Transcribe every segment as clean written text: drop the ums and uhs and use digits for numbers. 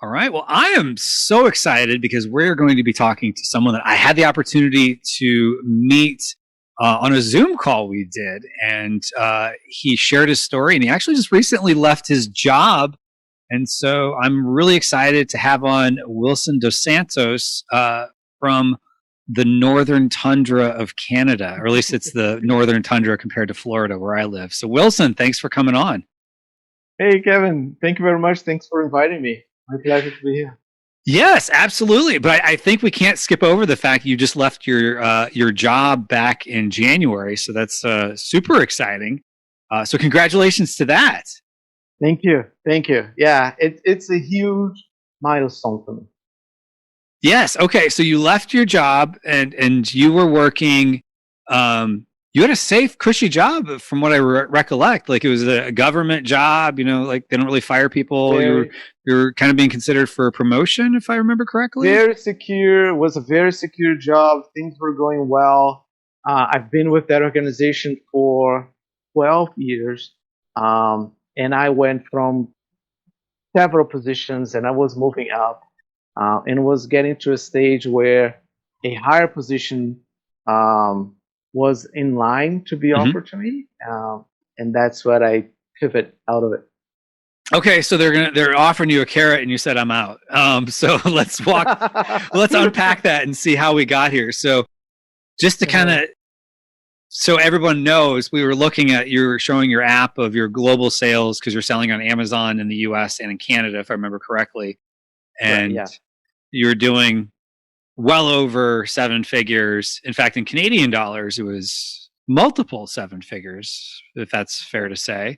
All right. Well, I am so excited because we're going to be talking to someone that I had the opportunity to meet on a Zoom call we did. And he shared his story, and he actually just recently left his job. And so I'm really excited to have on Wilson Dos Santos from the northern tundra of Canada, or at least it's the northern tundra compared to Florida where I live. So Wilson, thanks for coming on. Hey, Kevin. Thank you very much. Thanks for inviting me. My pleasure to be here. Yes, absolutely. But I think we can't skip over the fact you just left your job back in January. So that's super exciting. So congratulations to that. Thank you. Thank you. Yeah, it's a huge milestone for me. Yes. Okay. So you left your job and you were working. You had a safe, cushy job, from what I recollect. Like it was a government job. You know, like they don't really fire people. Very, You're kind of being considered for a promotion, if I remember correctly. very secure. It was a very secure job. Things were going well. I've been with that organization for 12 years, and I went from several positions, and I was moving up, and was getting to a stage where a higher position was in line to be Mm-hmm. offered to me, and that's what I pivot out of it. Okay, so they're offering you a carrot, and you said I'm out. So let's unpack that and see how we got here. So just to kind of, so everyone knows, we were looking at, you were showing your app of your global sales because you're selling on Amazon in the US and in Canada, if I remember correctly. Right, And yeah. you're doing well over seven figures. In fact, in Canadian dollars, it was multiple seven figures, if that's fair to say.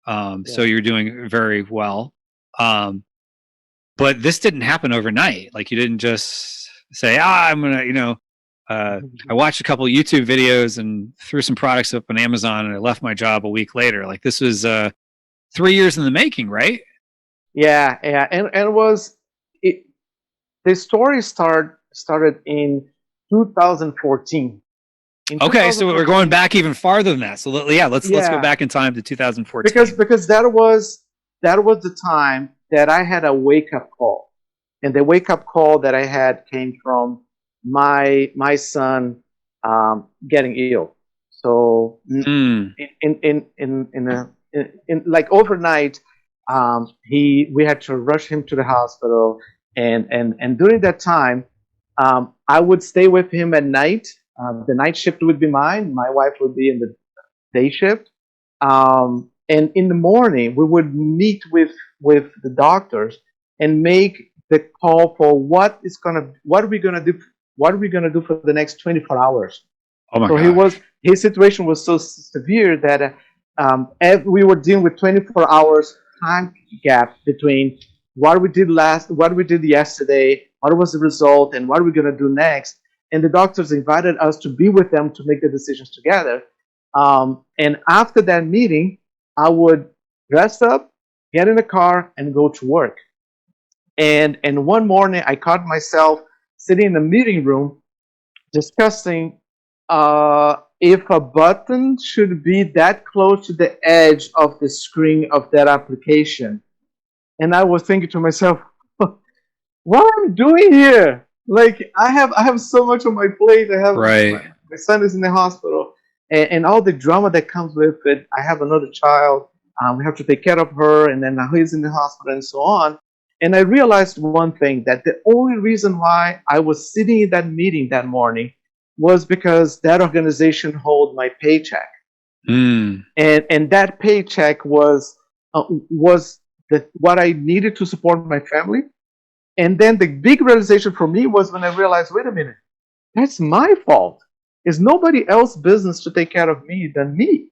So you're doing very well. But this didn't happen overnight. Like you didn't just say, I'm going to, I watched a couple of YouTube videos and threw some products up on Amazon, and I left my job a week later. Like this was 3 years in the making, right? Yeah, yeah, and it. The story started in 2014. In Okay, so we're going 2014, back even farther than that. So let's go yeah, back in time to 2014. because that was the time that I had a wake up call, and the wake up call that I had came from my son getting ill. So Mm. in like overnight, we had to rush him to the hospital, and during that time, I would stay with him at night. The night shift would be mine. My wife would be in the day shift. And in the morning, we would meet with the doctors and make the call for what are we gonna do, for the next 24 hours. Oh my So gosh. his situation was so severe that we were dealing with 24 hours time gap between what we did yesterday, what was the result, and what are we going to do next. And the doctors invited us to be with them to make the decisions together. And after that meeting, I would dress up, get in the car, and go to work. And one morning, I caught myself sitting in the meeting room discussing if a button should be that close to the edge of the screen of that application. And I was thinking to myself, what am I doing here? Like I have so much on my plate. I have Right. my son is in the hospital, and all the drama that comes with it. I have another child. We have to take care of her, and then now he's in the hospital, and so on. And I realized one thing, that the only reason why I was sitting in that meeting that morning was because that organization held my paycheck, Mm. and that paycheck was what I needed to support my family. And then the big realization for me was when I realized, wait a minute, that's my fault. It's nobody else's business to take care of me than me.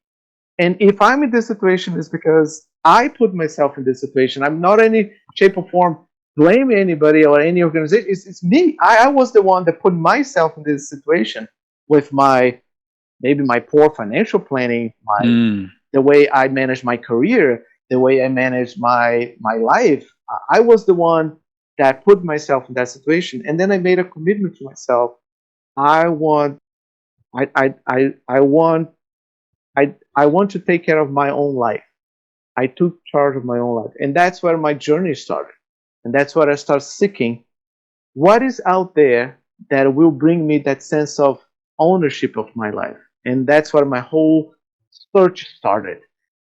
And if I'm in this situation, it's because I put myself in this situation. I'm not any shape or form blaming anybody or any organization. It's me. I was the one that put myself in this situation with maybe my poor financial planning, the way I managed my career, the way I managed my life. I was the one that put myself in that situation, and then I made a commitment to myself. I want, I want, I want to take care of my own life. I took charge of my own life, and that's where my journey started. And that's what I start seeking. What is out there that will bring me that sense of ownership of my life? And that's where my whole search started.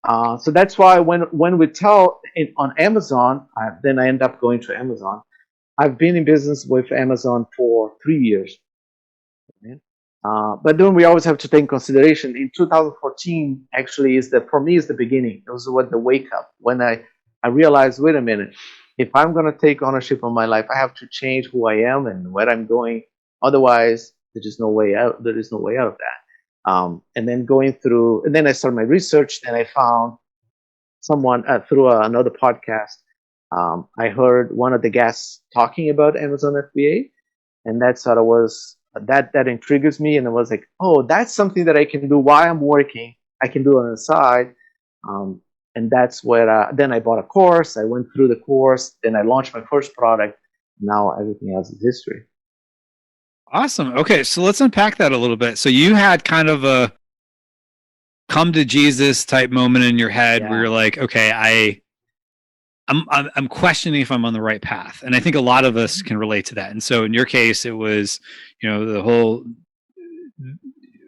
So that's why when we tell it on Amazon, then I end up going to Amazon. I've been in business with Amazon for 3 years. But then we always have to take in consideration in 2014 actually for me is the beginning. It was what the wake up when I realized, wait a minute, if I'm going to take ownership of my life, I have to change who I am and where I'm going. Otherwise, there is no way out. There is no way out of that. And then and then I started my research, and I found someone through another podcast. I heard one of the guests talking about Amazon FBA, and that sort of was that intrigues me, and I was like, oh, that's something that I can do while I'm working. I can do on the side. And that's where then I bought a course. I went through the course, then I launched my first product. Now everything else is history. Awesome. Okay, so let's unpack that a little bit. So you had kind of a come to Jesus type moment in your head where you're like, okay, I'm questioning if I'm on the right path. And I think a lot of us can relate to that. And so in your case, it was, the whole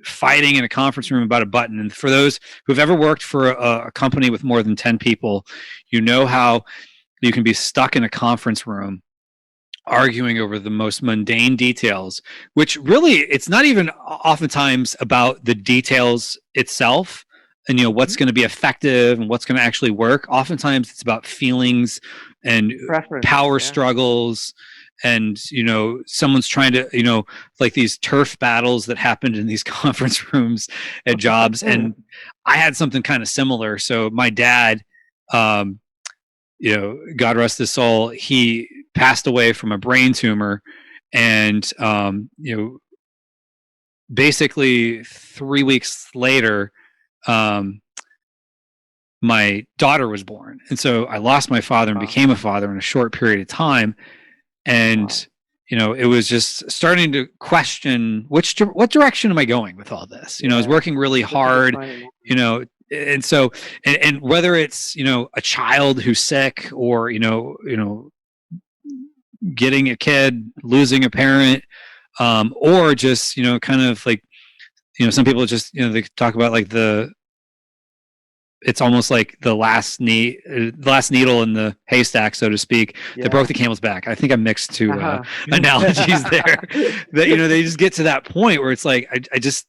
fighting in a conference room about a button. And for those who've ever worked for a company with more than 10 people, you know how you can be stuck in a conference room arguing over the most mundane details, which really, it's not even oftentimes about the details itself and what's going to be effective and what's going to actually work. Oftentimes it's about feelings and power struggles, and someone's trying to like these turf battles that happened in these conference rooms at jobs. And I had something kind of similar. So my dad, God rest his soul, he passed away from a brain tumor, and basically 3 weeks later, my daughter was born. And so I lost my father and became a father in a short period of time. And it was just starting to question what direction am I going with all this? I was working really hard, and so and whether it's a child who's sick, or getting a kid, losing a parent, or just kind of like some people just they talk about like it's almost like the last needle in the haystack, so to speak, that broke the camel's back. I think I mixed two analogies there. That they just get to that point where it's like I just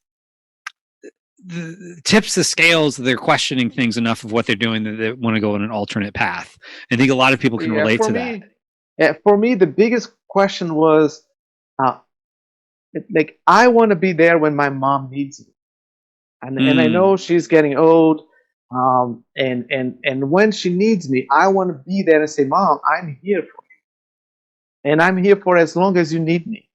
tips the scales. They're questioning things enough of what they're doing that they want to go in an alternate path. I think a lot of people can relate to that. Yeah, for me, the biggest question was, like, I want to be there when my mom needs me, and I know she's getting old. And when she needs me, I want to be there and say, Mom, I'm here for you. And I'm here for as long as you need me.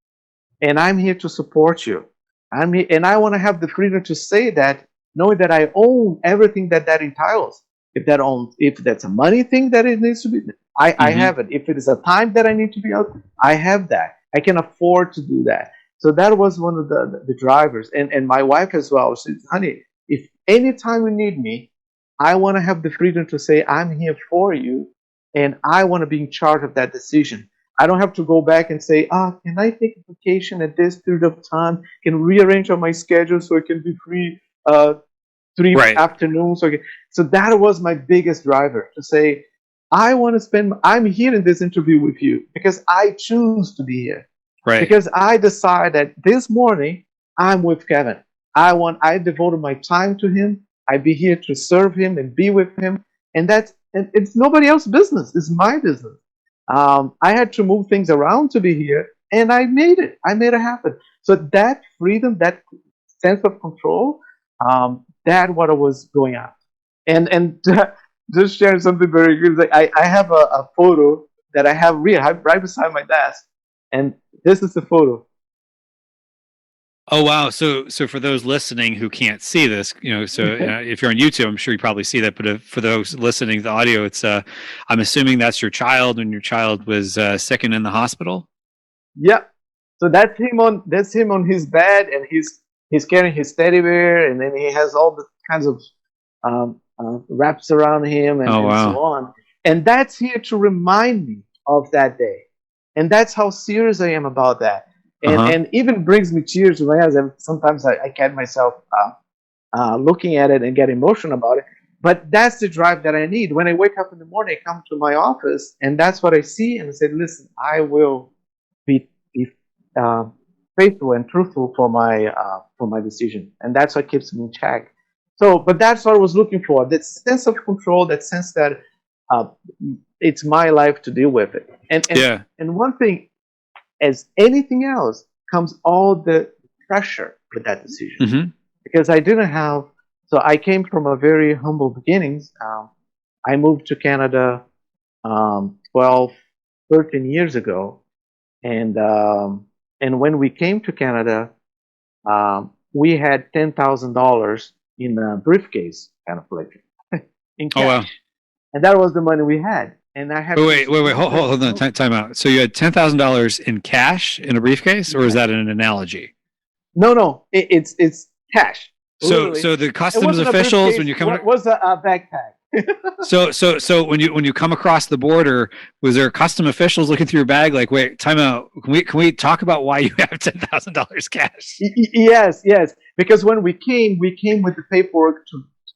And I'm here to support you. I'm here, and I want to have the freedom to say that, knowing that I own everything that entails. If that's a money thing that it needs to be, I have it. If it is a time that I need to be out, I have that. I can afford to do that. So that was one of the drivers. And my wife as well. She said, honey, if any time you need me, I want to have the freedom to say, I'm here for you, and I want to be in charge of that decision. I don't have to go back and say, can I take a vacation at this period of time? Can rearrange on my schedule so I can be free 3 afternoons. Okay. So that was my biggest driver, to say, I'm here in this interview with you because I choose to be here. Right. Because I decide that this morning I'm with Kevin. I devoted my time to him. I be here to serve him and be with him. And it's nobody else's business. It's my business. I had to move things around to be here, and I made it. I made it happen. So that freedom, that sense of control, that's what I was going after. And just sharing something very good. Like I have a photo that I have right beside my desk, and this is the photo. Oh wow! So for those listening who can't see this, if you're on YouTube, I'm sure you probably see that. But for those listening to the audio, it's I'm assuming that's your child when your child was sick and in the hospital. Yep. So that's him on his bed, and he's carrying his teddy bear, and then he has all the kinds of wraps around him and so on. And that's here to remind me of that day. And that's how serious I am about that. And even brings me tears to my eyes. And sometimes I catch myself looking at it and get emotional about it. But that's the drive that I need. When I wake up in the morning, I come to my office, and that's what I see, and I say, listen, I will be uh, faithful and truthful for my decision, and that's what keeps me in check. So, but that's what I was looking for, that sense of control, that sense that uh, it's my life to deal with it. And one thing, as anything else, comes all the pressure with that decision. Mm-hmm. Because I didn't have, so I came from a very humble beginnings. I moved to Canada 12, 13 years ago. And when we came to Canada, we had $10,000 in a briefcase, kind of like in cash. Oh, wow. And that was the money we had. And I had Wait, hold on, time out. So you had $10,000 in cash in a briefcase, or is that an analogy? No, it's cash. So the customs officials, when you come, it was a backpack. so when you come across the border, was there custom officials looking through your bag like, wait, time out? Can we talk about why you have $10,000 cash? Yes, because when we came with the paperwork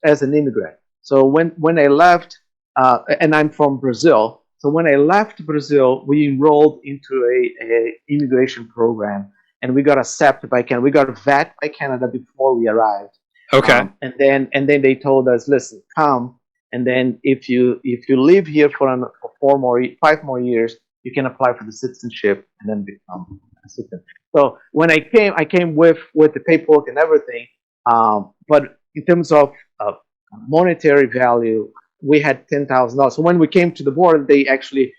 as an immigrant. So when I left, and I'm from Brazil. So when I left Brazil, we enrolled into a immigration program, and we got accepted by Canada. We got vet by Canada before we arrived. Okay. And then they told us, listen, come. And then if you live here for 5 more years, you can apply for the citizenship and then become a citizen. So when I came with the paperwork and everything. But in terms of monetary value, we had $10,000. So when we came to the border, they actually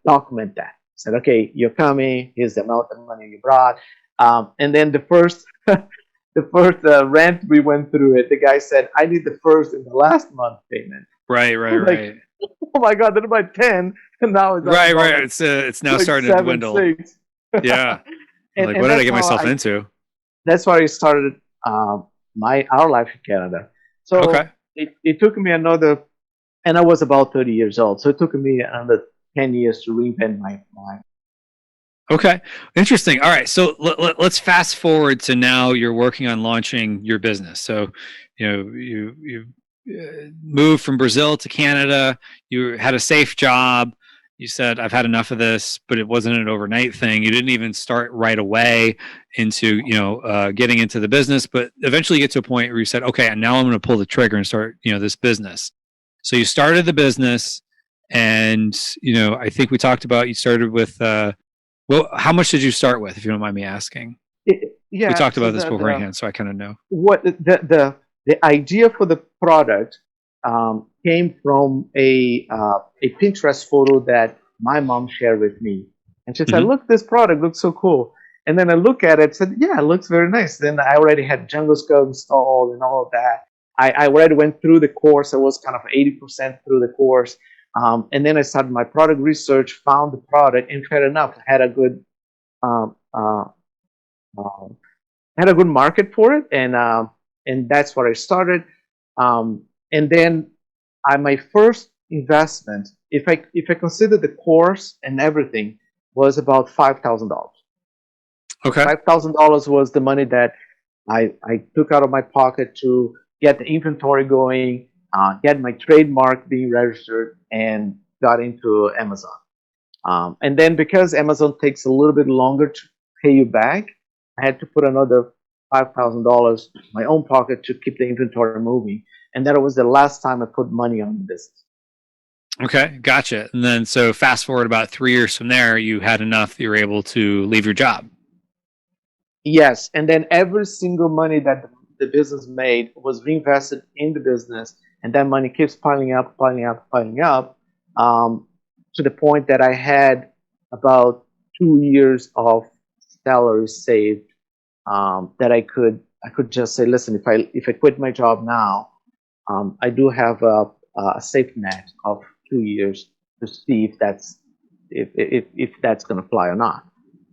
document that. Said, okay, you're coming. Here's the amount of money you brought. And then the first rent we went through it, the guy said, I need the first and the last month payment. Right. Like, oh my God, then about 10, and now it's right. Like, it's now like starting 7, to dwindle. 6. Yeah. Like, what did I get myself into? That's why I started our life in Canada. So it took me another, and I was about 30 years old. So it took me another 10 years to reinvent my life. Okay, interesting. All right, so let's fast forward to now. You're working on launching your business. So, you moved from Brazil to Canada. You had a safe job. You said, "I've had enough of this," but it wasn't an overnight thing. You didn't even start right away into getting into the business, but eventually you get to a point where you said, "Okay, and now I'm going to pull the trigger and start this business." So you started the business, and I think we talked about you started with. Well, how much did you start with, if you don't mind me asking? We talked about this beforehand, so I kind of know. What the idea for the product came from a Pinterest photo that my mom shared with me, and she said, "Look, this product looks so cool." And then I look at it, and said, "Yeah, it looks very nice." Then I already had Jungle Scout installed and all of that. I already went through the course. I was kind of 80% through the course. And then I started my product research, found the product, and fair enough, had a good market for it, and that's where I started. And then my first investment, if I consider the course and everything, was about $5,000. Okay. $5,000 was the money that I took out of my pocket to get the inventory going, get my trademark being registered, and got into Amazon. And then because Amazon takes a little bit longer to pay you back, I had to put another $5,000 in my own pocket to keep the inventory moving. And that was the last time I put money on the business. Okay, gotcha. And then so fast forward about 3 years from there, you had enough that you were able to leave your job. Yes, and then every single money that the business made was reinvested in the business, and that money keeps piling up, to the point that I had about 2 years of salary saved, that I could just say, listen, if I quit my job now, I do have a safe net of 2 years to see if that's going to fly or not.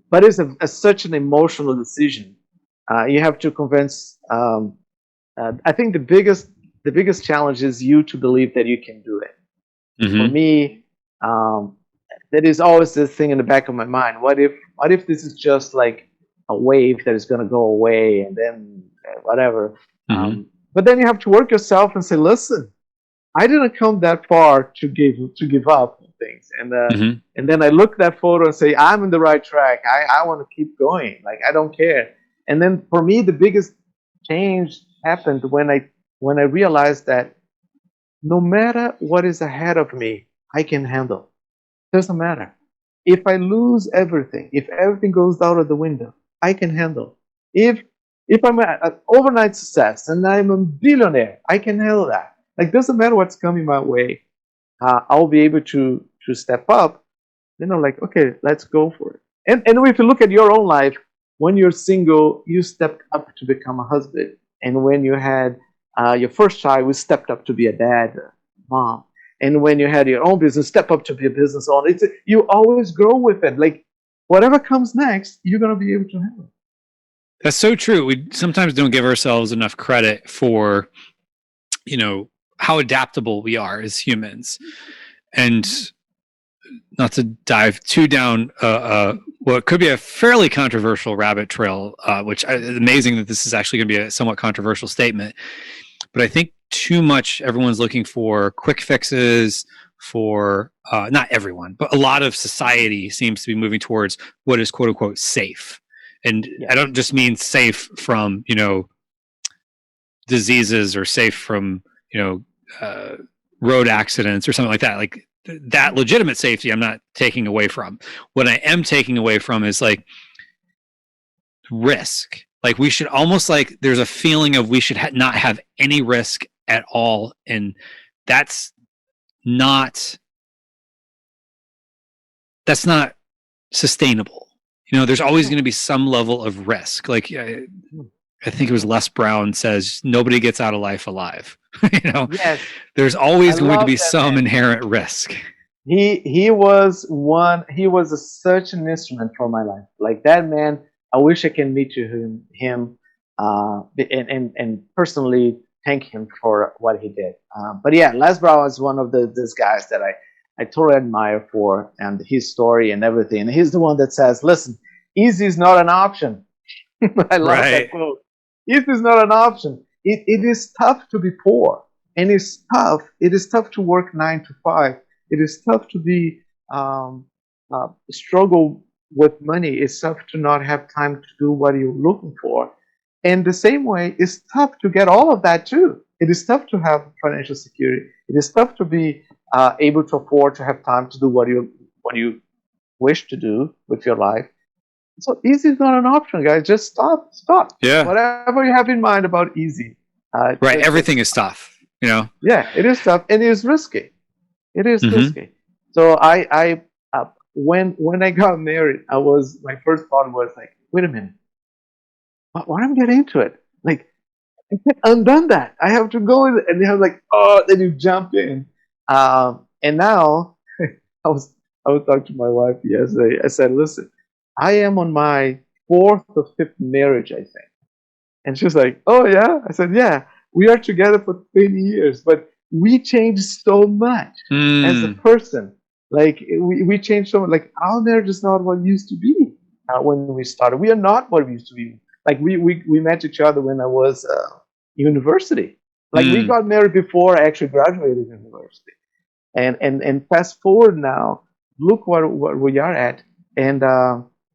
But it's such an emotional decision. You have to convince. I think the biggest challenge is you to believe that you can do it. For me, there is always this thing in the back of my mind. What if this is just like a wave that is going to go away and then whatever. Mm-hmm. But then you have to work yourself and say, listen, I didn't come that far to give up on things. Mm-hmm. And then I look at that photo and say, I'm in the right track. I want to keep going. Like, I don't care. And then for me, the biggest change happened when I realized that no matter what is ahead of me, I can handle. Doesn't matter. If I lose everything, if everything goes out of the window, I can handle. If I'm an overnight success and I'm a billionaire, I can handle that. Like, doesn't matter what's coming my way. I'll be able to step up. Like, okay, let's go for it. And if you look at your own life, when you're single, you stepped up to become a husband. And when you had your first child, we stepped up to be a dad, mom. And when you had your own business, step up to be a business owner. You always grow with it. Like, whatever comes next, you're going to be able to handle it. That's so true. We sometimes don't give ourselves enough credit for, how adaptable we are as humans. And not to dive too down what could be a fairly controversial rabbit trail, which is amazing that this is actually going to be a somewhat controversial statement. But I think too much everyone's looking for quick fixes for, not everyone, but a lot of society seems to be moving towards what is quote unquote safe. And I don't just mean safe from, diseases or safe from, road accidents or something like that. Like that legitimate safety, I'm not taking away from. What I am taking away from is like risk. Like we should almost like there's a feeling of we should not have any risk at all, and that's not sustainable. There's always going to be some level of risk. Like I think it was Les Brown says, nobody gets out of life alive. Yes, there's always I going to be love that, some man. inherent risk. He was such an instrument for my life. Like that man, I wish I can meet him, and personally thank him for what he did. But yeah, Les Brown is one of these guys that I totally admire for, and his story and everything. And he's the one that says, "Listen, easy is not an option." I love that quote. Easy is not an option. It is tough to be poor, and it's tough. It is tough to work 9 to 5. It is tough to be struggle with money. It's tough to not have time to do what you're looking for. And the same way, it's tough to get all of that too. It is tough to have financial security. It is tough to be able to afford to have time to do what you wish to do with your life. So easy is not an option, guys. Just stop. Yeah. Whatever you have in mind about easy. Right. Everything is tough. Yeah, it is tough and it is risky. It is risky. So when I got married, my first thought was like, wait a minute, why am I getting into it? Like, I can't undone that. I have to go in, and they have like, oh, then you jump in. And now I was talking to my wife yesterday. I said, listen, I am on my 4th or 5th marriage, I think. And she was like, oh yeah? I said, yeah. We are together for 20 years, but we changed so much as a person. Like we changed so much. Like our marriage is not what it used to be when we started. We are not what we used to be. Like we met each other when I was university. Like we got married before I actually graduated university. And fast forward now, look where we are at, and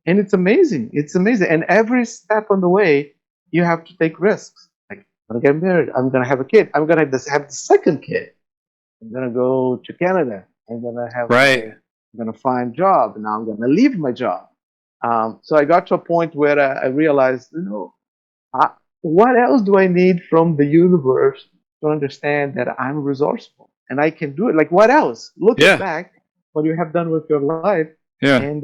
it's amazing. It's amazing. And every step on the way, you have to take risks. I'm gonna get married. I'm gonna have a kid. I'm gonna have the second kid. I'm gonna go to Canada. I'm gonna have. I'm gonna find a job. Now I'm gonna leave my job. So I got to a point where I realized, what else do I need from the universe to understand that I'm resourceful and I can do it? Like what else? Look back what you have done with your life, and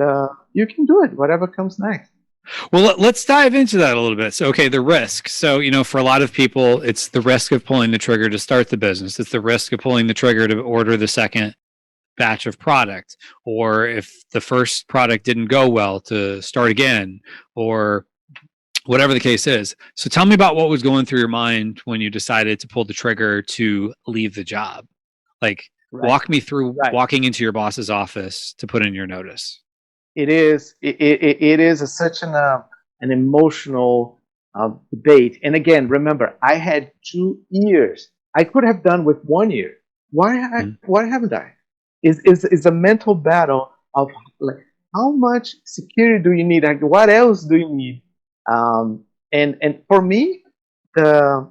you can do it. Whatever comes next. Well, let's dive into that a little bit. So, okay, the risk. So, for a lot of people, it's the risk of pulling the trigger to start the business. It's the risk of pulling the trigger to order the second batch of product, or if the first product didn't go well, to start again, or whatever the case is. So tell me about what was going through your mind when you decided to pull the trigger to leave the job. Like, Right. Walk me through Right. walking into your boss's office to put in your notice. It is. It is such an emotional debate. And again, remember, I had 2 years. I could have done with 1 year. Mhm. Why haven't I? Is a mental battle of like how much security do you need? Like, what else do you need? And for me, the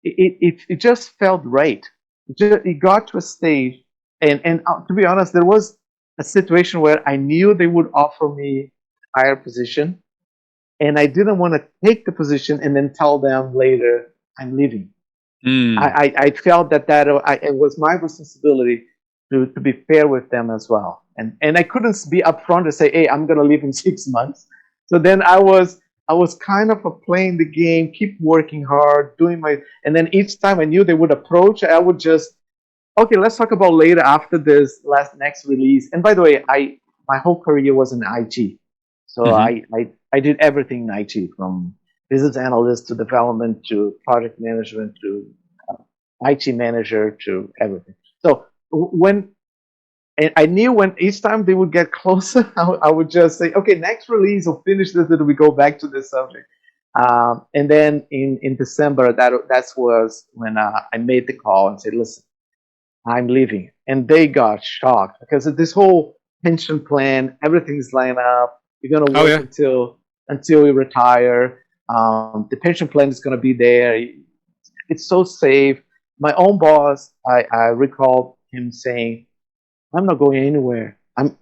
it just felt right. It got to a stage, and to be honest, there was a situation where I knew they would offer me a higher position, and I didn't want to take the position and then tell them later I'm leaving. Mm. I felt that it was my responsibility to be fair with them as well, and I couldn't be upfront to say, hey, I'm gonna leave in 6 months. So then I was kind of playing the game, keep working hard, doing my, and then each time I knew they would approach, I would just, okay, let's talk about later after this next release. And by the way, I my whole career was in IT, so Hmm. I did everything in IT, from business analyst to development to project management to IT manager to everything. So when, and I knew when each time they would get closer, I would just say, okay, next release, we'll finish this, and we go back to this subject. And then in December, that was when I made the call and said, listen, I'm leaving. And they got shocked because of this whole pension plan, everything's lined up. You're going to Oh work yeah. until you retire. The pension plan is going to be there. It's so safe. My own boss, I recall him saying, I'm not going anywhere. I'm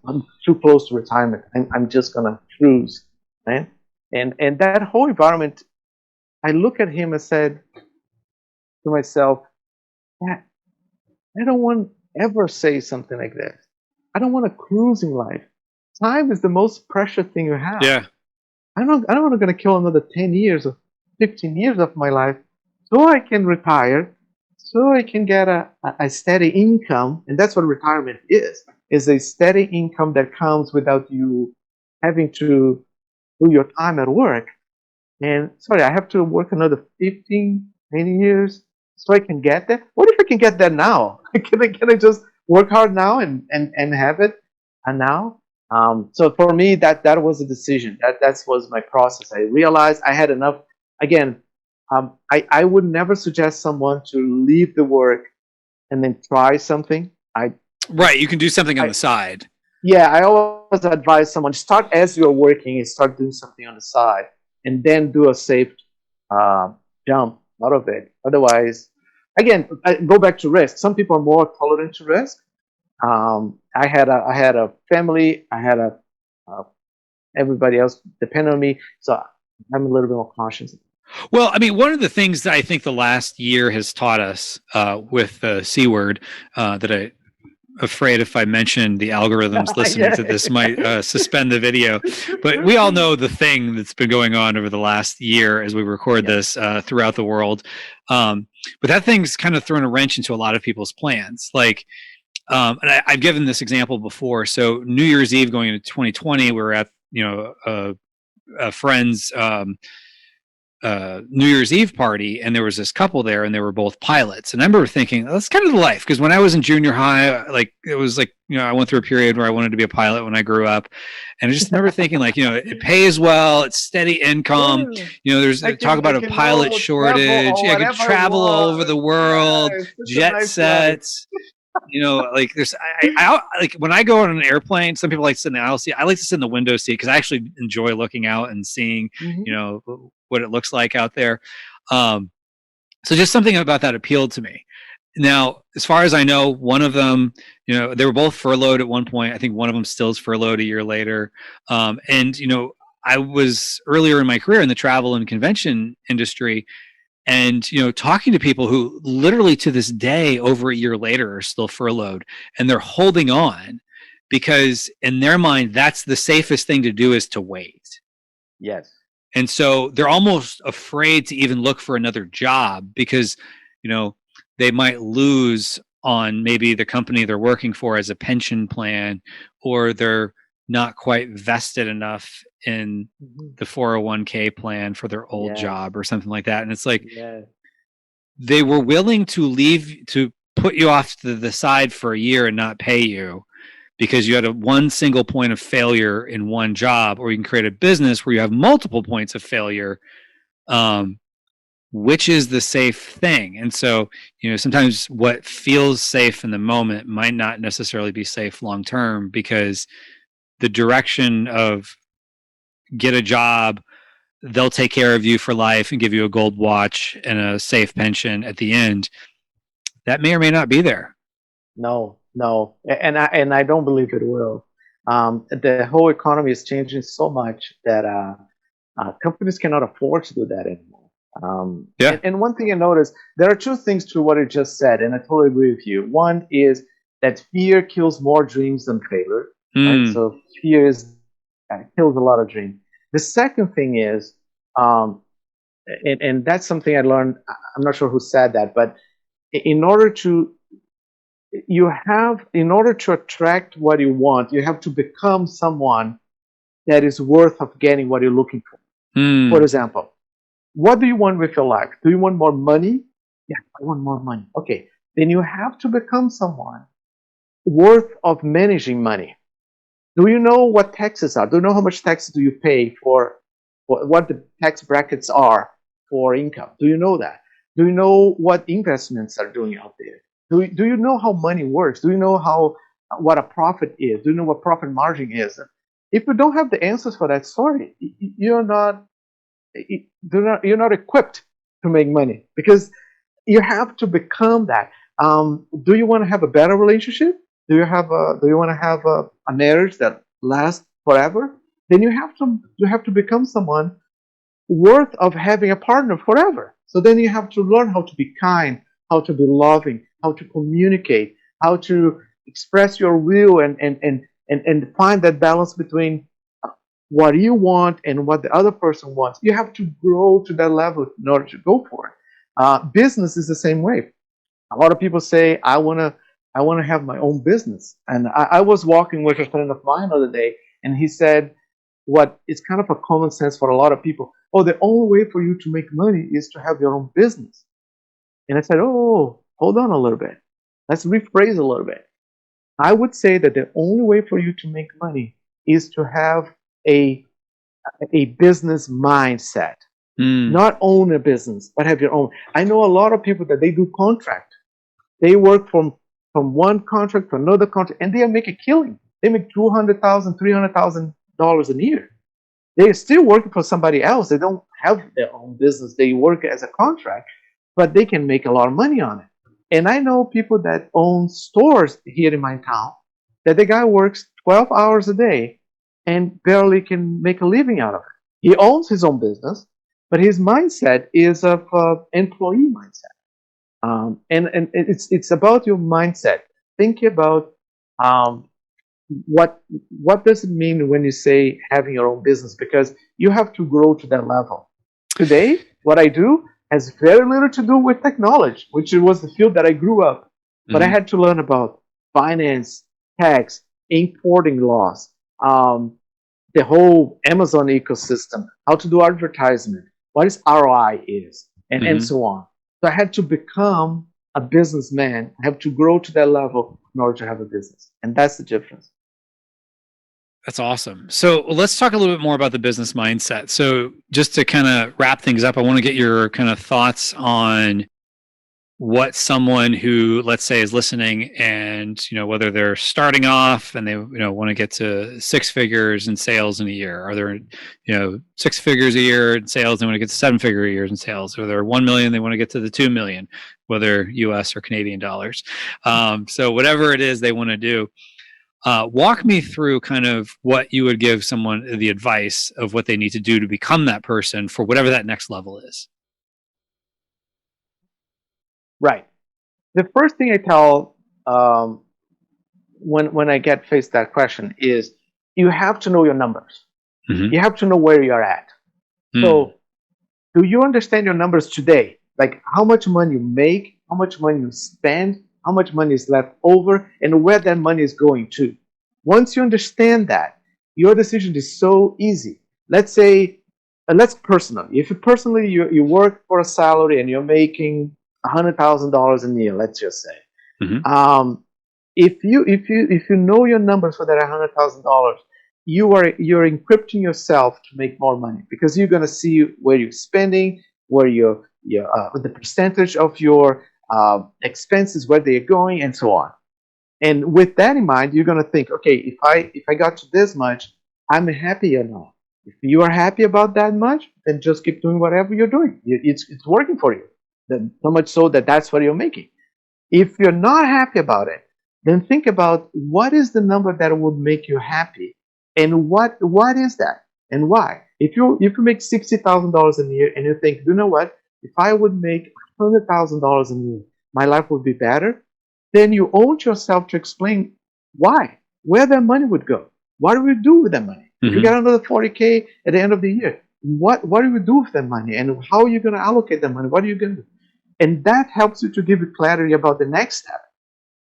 too close to retirement. I'm just going to cruise. Right? And that whole environment, I look at him and said to myself, I don't want to ever say something like this. I don't want a cruising life. Time is the most precious thing you have. Yeah. I don't want to kill another 10 years or 15 years of my life so I can retire, so I can get a steady income. And that's what retirement is a steady income that comes without you having to do your time at work. And sorry, I have to work another 15, 20 years so I can get there. What if I can get there now? Can I just work hard now and have it and now? So for me, that was a decision. That was my process. I realized I had enough. Again, I would never suggest someone to leave the work and then try something. Right. You can do something on I the side. Yeah, I always advise someone, start as you're working and start doing something on the side, and then do a safe uh, jump out of it. Otherwise, again, I go back to risk. Some people are more tolerant to risk. I had a family. I had uh, everybody else depend on me, so I'm a little bit more cautious. Well, I mean, one of the things that I think the last year has taught us with the C word that I afraid if I mention the algorithms listening to Yeah. this might suspend the video. But we all know the thing that's been going on over the last year as we record Yeah. this throughout the world. But that thing's kind of thrown a wrench into a lot of people's plans. Like, and I've given this example before. So New Year's Eve going into 2020, we were at a friend's New Year's Eve party, and there was this couple there, and they were both pilots. And I remember thinking, that's kind of the life. Because when I was in junior high, like it was like I went through a period where I wanted to be a pilot when I grew up, and I just remember thinking, like it pays well, it's steady income. Yeah. There's talk I about a can know pilot about travel shortage. or Yeah, I could whatever I travel all over want. the world, Yeah, it's such a jet nice life. sets. Like there's I like when I go on an airplane, some people like to sit in the aisle seat. I like to sit in the window seat because I actually enjoy looking out and seeing Mm-hmm. what it looks like out there. um so just something about that appealed to me. Now, as far as I know, one of them, they were both furloughed at one point. I think one of them still is furloughed a year later. And I was earlier in my career in the travel and convention industry, and talking to people who literally to this day over a year later are still furloughed, and they're holding on because in their mind that's the safest thing to do, is to wait. Yes. And so they're almost afraid to even look for another job because they might lose on maybe the company they're working for as a pension plan, or they're not quite vested enough in Mm-hmm. the 401k plan for their old Yes. job or something like that. And it's like Yes. they were willing to leave, to put you off to the side for a year and not pay you because you had one single point of failure in one job, or you can create a business where you have multiple points of failure. Which is the safe thing? And so, sometimes what feels safe in the moment might not necessarily be safe long term, because the direction of get a job, they'll take care of you for life and give you a gold watch and a safe pension at the end, that may or may not be there. No, and I don't believe it will. The whole economy is changing so much that companies cannot afford to do that anymore. Yeah. And one thing I noticed, there are two things to what you just said, and I totally agree with you. One is that fear kills more dreams than failure. Right? So fear kills a lot of dreams. The second thing is, and that's something I learned. I'm not sure who said that, but in order to attract what you want, you have to become someone that is worth of getting what you're looking for. For example, what do you want with your life? Do you want more money? Yeah, I want more money. Okay, then you have to become someone worth of managing money. Do you know what taxes are? Do you know how much taxes do you pay for what the tax brackets are for income? Do you know that? Do you know what investments are doing out there? Do you know how money works? Do you know what a profit is? Do you know what profit margin is? If you don't have the answers for that, sorry, you're not equipped to make money, because you have to become that. Do you want to have a better relationship? Do you want to have a marriage that lasts forever? Then you have to become someone worth of having a partner forever. So then you have to learn how to be kind, how to be loving, how to communicate, how to express your will, and find that balance between what you want and what the other person wants. You have to grow to that level in order to go for it. Business is the same way. A lot of people say, I want to have my own business. And I was walking with a friend of mine the other day, and he said, what is kind of a common sense for a lot of people. Oh, the only way for you to make money is to have your own business. And I said, oh, hold on a little bit. Let's rephrase a little bit. I would say that the only way for you to make money is to have a business mindset. Not own a business, but have your own. I know a lot of people that they do contract. They work from one contract to another contract, and they make a killing. They make $200,000, $300,000 a year. They're still working for somebody else. They don't have their own business. They work as a contract, but they can make a lot of money on it. And I know people that own stores here in my town, that the guy works 12 hours a day and barely can make a living out of it. He owns his own business, but his mindset is of employee mindset. And it's about your mindset. Think about what does it mean when you say having your own business, because you have to grow to that level. Today, what I do has very little to do with technology, which was the field that I grew up. But I had to learn about finance, tax, importing laws, the whole Amazon ecosystem, how to do advertisement, what is ROI is, and so on. So I had to become a businessman. I have to grow to that level in order to have a business. And that's the difference. That's awesome. So let's talk a little bit more about the business mindset. So just to kind of wrap things up, I want to get your kind of thoughts on what someone who, let's say, is listening, and whether they're starting off and they want to get to six figures in sales in a year. Are there 6 figures a year in sales, they want to get to 7 figure a year in sales, or they're 1 million, they want to get to the 2 million, whether US or Canadian dollars. So whatever it is they want to do. Walk me through kind of what you would give someone, the advice of what they need to do to become that person for whatever that next level is. Right. The first thing I tell when I get faced that question is you have to know your numbers. You have to know where you're at. So do you understand your numbers today? Like how much money you make, how much money you spend, how much money is left over, and where that money is going to. Once you understand that, your decision is so easy. Let's say, let's personal. If you work for a salary and you're making $100,000 a year, let's just say, Mhm. If you know your numbers for that $100,000, you're encrypting yourself to make more money, because you're gonna see where you're spending, where the percentage of your expenses, where they're going, and so on. And with that in mind, you're gonna think, okay, if I got to this much, I'm happy or not. If you are happy about that much, then just keep doing whatever you're doing. It's working for you. So much so that that's what you're making. If you're not happy about it, then think about what is the number that would make you happy, and what is that, and why. If you make $60,000 a year and you think, you know what, if I would make $100,000 a year, my life would be better. Then you owe it yourself to explain why, where that money would go. What do we do with that money? If you Mhm. get another 40K at the end of the year, what do we do with that money, and how are you going to allocate that money? What are you going to do? And that helps you to give you clarity about the next step.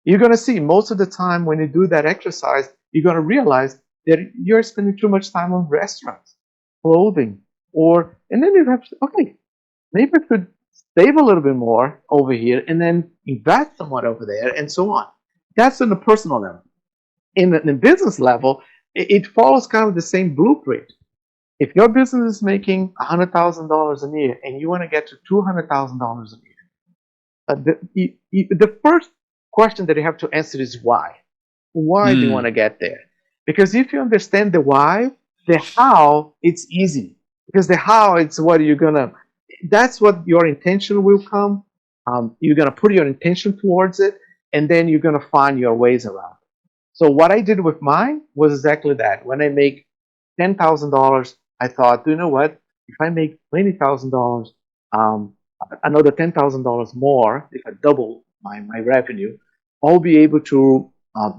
You're going to see most of the time when you do that exercise, you're going to realize that you're spending too much time on restaurants, clothing, and then you have to, okay, maybe I could save a little bit more over here and then invest somewhat over there, and so on. That's on the personal level. In the business level, it follows kind of the same blueprint. If your business is making $100,000 a year and you want to get to $200,000 a year, the first question that you have to answer is why. Why do you want Mm. to get there? Because if you understand the why, the how, it's easy. Because the how, it's what you're gonna. That's what your intention will come. You're gonna put your intention towards it, and then you're gonna find your ways around. So what I did with mine was exactly that. When I make $10,000, I thought, you know what? If I make $20,000, um, another $10,000 more, if I double my revenue, I'll be able to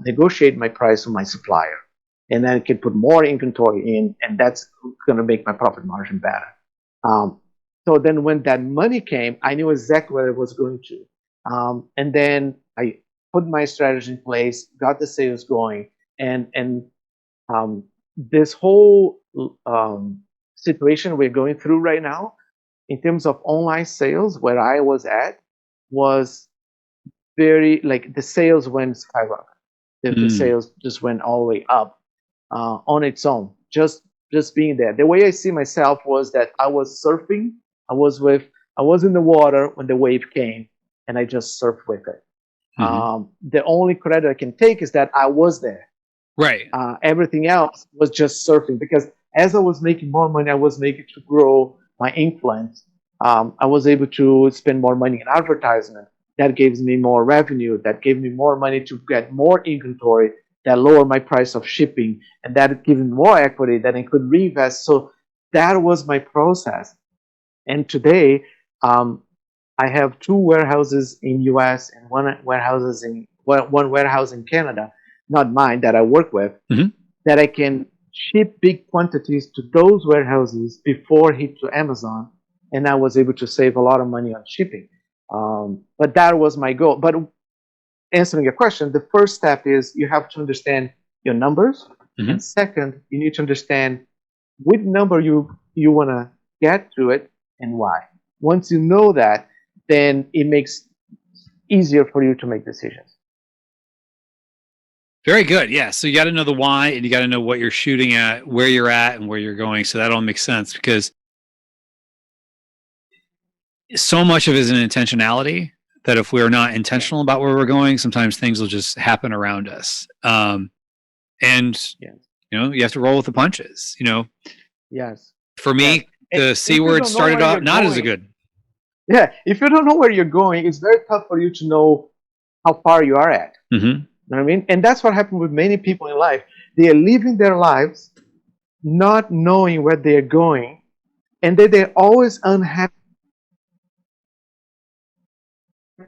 negotiate my price with my supplier, and then I can put more inventory in, and that's going to make my profit margin better. Um, so then when that money came, I knew exactly where I was going to. And then I put my strategy in place, got the sales going, and um, this whole situation we're going through right now, in terms of online sales, where I was at, was very, like, the sales went skyrocket. The Mm. sales just went all the way up on its own. Just being there. The way I see myself was that I was surfing. I was with. I was in the water when the wave came, and I just surfed with it. Mhm. The only credit I can take is that I was there. Right. Everything else was just surfing, because as I was making more money, I was making to grow my influence. I was able to spend more money in advertisement. That gives me more revenue. That gave me more money to get more inventory. That lowered my price of shipping, and that gave me more equity that I could reinvest. So that was my process. And today, um, I have two warehouses in US and one warehouse in Canada, not mine, that I work with, Mhm. that I can ship big quantities to those warehouses before hit to Amazon, and I was able to save a lot of money on shipping. But that was my goal. But answering your question, the first step is you have to understand your numbers, Mhm. and second, you need to understand which number you want to get to it and why. Once you know that, then it makes easier for you to make decisions. Very good. Yeah. So you got to know the why, and you got to know what you're shooting at, where you're at, and where you're going. So that all makes sense, because so much of it is an intentionality that if we're not Yeah. intentional about where we're going, sometimes things will just happen around us. And Yeah. you have to roll with the punches. Yes. For Yes. me, And the C if you word don't know started where out you're not as a going, good. yeah, if you don't know where you're going, it's very tough for you to know how far you are at. Mm-hmm. You know what I mean? And that's what happened with many people in life. They are living their lives not knowing where they're going, and they're always unhappy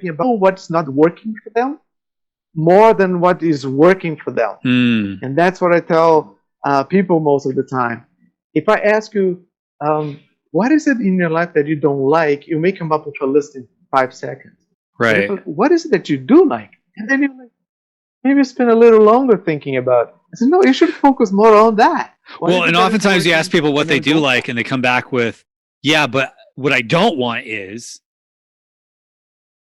about what's not working for them more than what is working for them. Mm. And that's what I tell people most of the time. If I ask you, what is it in your life that you don't like, you may come up with a list in 5 seconds. But Right. what is it that you do like? And then you're like, maybe spend a little longer thinking about it. I said, no, you should focus more on that. What Well, is it and that is oftentimes you ask working? people what And they then do go for like, and they come back with, yeah, but what I don't want is.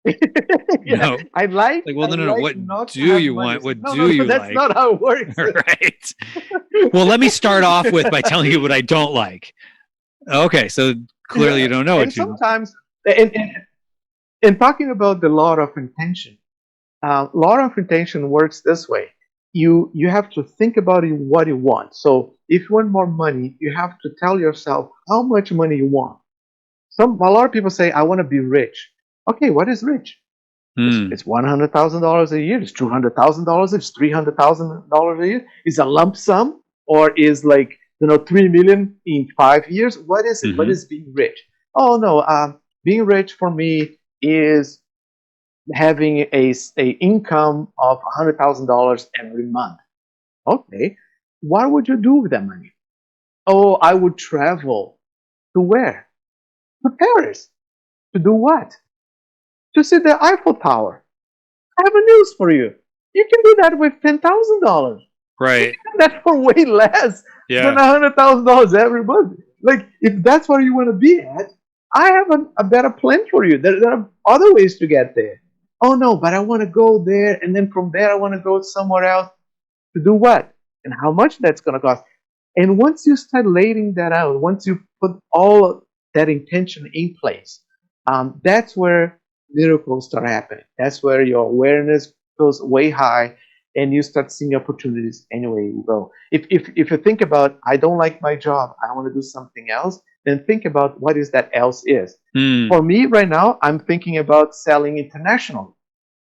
Yeah, No. Like, well, I no. like What not to do have you money. want? So, What no, do no, no, you that's like? not how it works. Right. Well, let me start off with by telling you what I don't like. Okay, so clearly you don't know And what you. sometimes, in talking about the law of intention, law of intention works this way. You have to think about what you want. So if you want more money, you have to tell yourself how much money you want. A lot of people say, I want to be rich. Okay, what is rich? It's $100,000 a year. It's $200,000. It's $300,000 a year. Is a lump sum, or is like 3 million in 5 years? What is it? What Mm-hmm. is being rich? Oh no, being rich for me is having a income of $100,000 every month. Okay, what would you do with that money? Oh, I would travel. To where? To Paris. To do what? To see the Eiffel Tower. I have a news for you. You can do that with $10,000. You Right. can do that for way less than Yeah. $100,000 every month. Like, if that's where you want to be at, I have a better plan for you. There are other ways to get there. Oh no, but I want to go there, and then from there I want to go somewhere else. To do what? And how much that's going to cost? And once you start laying that out, once you put all that intention in place, that's where miracles start happening. That's where your awareness goes way high, and you start seeing opportunities anywhere you go. If you think about, I don't like my job, I want to do something else, then think about what is that else is. Mm. For me right now, I'm thinking about selling internationally.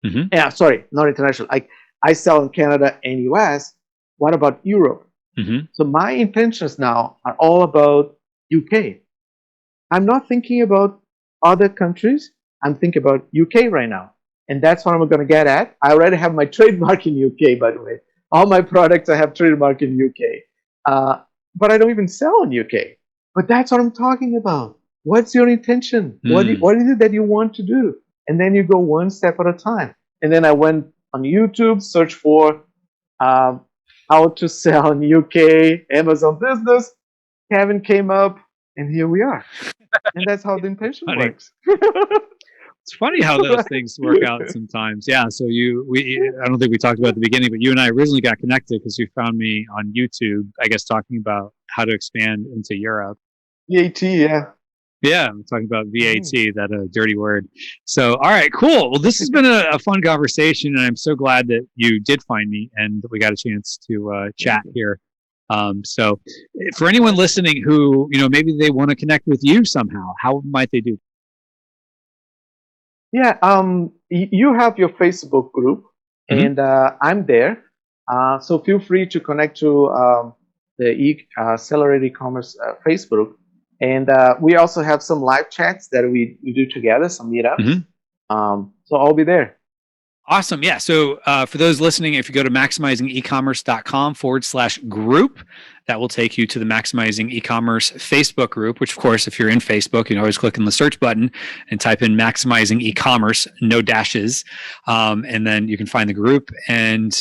Mm-hmm. Yeah, sorry, not international. Like, I sell in Canada and US. What about Europe? Mm-hmm. So my intentions now are all about UK. I'm not thinking about other countries. I'm thinking about UK right now. And that's what I'm going to get at. I already have my trademark in UK, by the way. All my products I have trademark in UK. But I don't even sell in UK. But that's what I'm talking about. What's your intention? Mm. What is it that you want to do? And then you go one step at a time. And then I went on YouTube, search for how to sell in UK, Amazon Business. Kevin came up, and here we are. And that's how the intention Funny. works. It's funny how those things work out sometimes. Yeah. So I don't think we talked about it at the beginning, but you and I originally got connected because you found me on YouTube, I guess, talking about how to expand into Europe. VAT, yeah. Yeah, I'm talking about VAT, Mhm. that dirty word. So, all right, cool. Well, this has been a fun conversation, and I'm so glad that you did find me and that we got a chance to chat here. So, for anyone listening who maybe they want to connect with you somehow, how might they do? Yeah, you have your Facebook group, Mm-hmm. and I'm there. So feel free to connect to the Accelerate E-commerce Facebook. And we also have some live chats that we do together, some meetups. Mm-hmm. So I'll be there. Awesome. Yeah. So for those listening, if you go to maximizingecommerce.com/group, that will take you to the Maximizing E-commerce Facebook group, which, of course, if you're in Facebook, you can always click on the search button and type in Maximizing E-commerce, no dashes. And then you can find the group and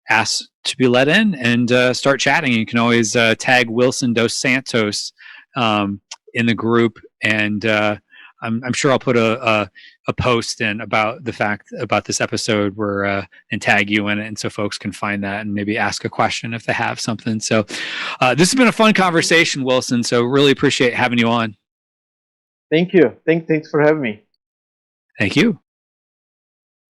ask to be let in and start chatting. You can always tag Wilson dos Santos in the group, and I'm sure I'll put a post in about the fact about this episode where and tag you in it, and so folks can find that and maybe ask a question if they have something. So this has been a fun conversation, Wilson. So really appreciate having you on. Thank you. Thanks for having me. Thank you.